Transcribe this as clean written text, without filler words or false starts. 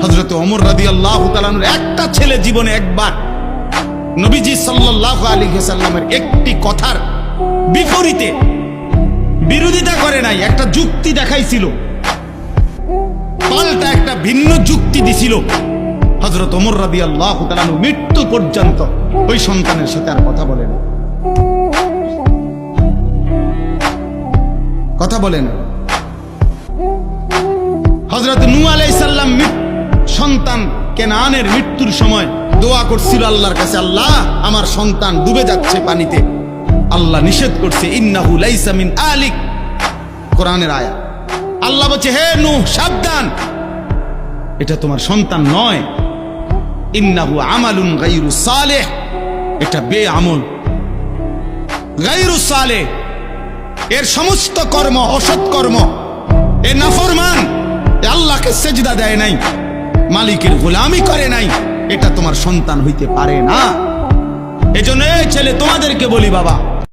হযরত ওমর রাদিয়াল্লাহু তাআলা আনহুর একটা ছেলে জীবনে একবার নবীজি সাল্লাল্লাহু আলাইহি ওয়াসাল্লামের একটি কথার বিপরীতে বিরোধিতা করে নাই, একটা যুক্তি দেখাইছিল, পাল্টা একটা ভিন্ন যুক্তি দিছিল। হযরত ওমর রাদিয়াল্লাহু তাআলা আনহু মৃত্যু পর্যন্ত ওই সন্তানের সাথে আর কথা বলেন, কথা বলেন। হযরত নূহ আলাইহিস সালাম সন্তান কেনানের মৃত্যুর সময় দোয়া করছিল আল্লাহর কাছে, আল্লাহ আমার সন্তান ডুবে যাচ্ছে পানিতে। আল্লাহ নিষেধ করছে, ইন্নাহু লাইসা মিন আলিক, কোরআনের আয়াত। আল্লাহ বলছে, হে নূহ সাবধান, এটা তোমার সন্তান নয়। ইন্নাহু আমালুন গায়রু সালেহ, এটা বেআমল, গায়রু সালেহ, এর সমস্ত কর্ম অসৎ কর্ম, এ নাফরমান, এ আল্লাহকে সেজদা দেয় নাই, মালিকের গোলামি করে নাই, এটা তোমার সন্তান হইতে পারে না। এজন্য এই ছেলে তোমাদেরকে বলি বাবা,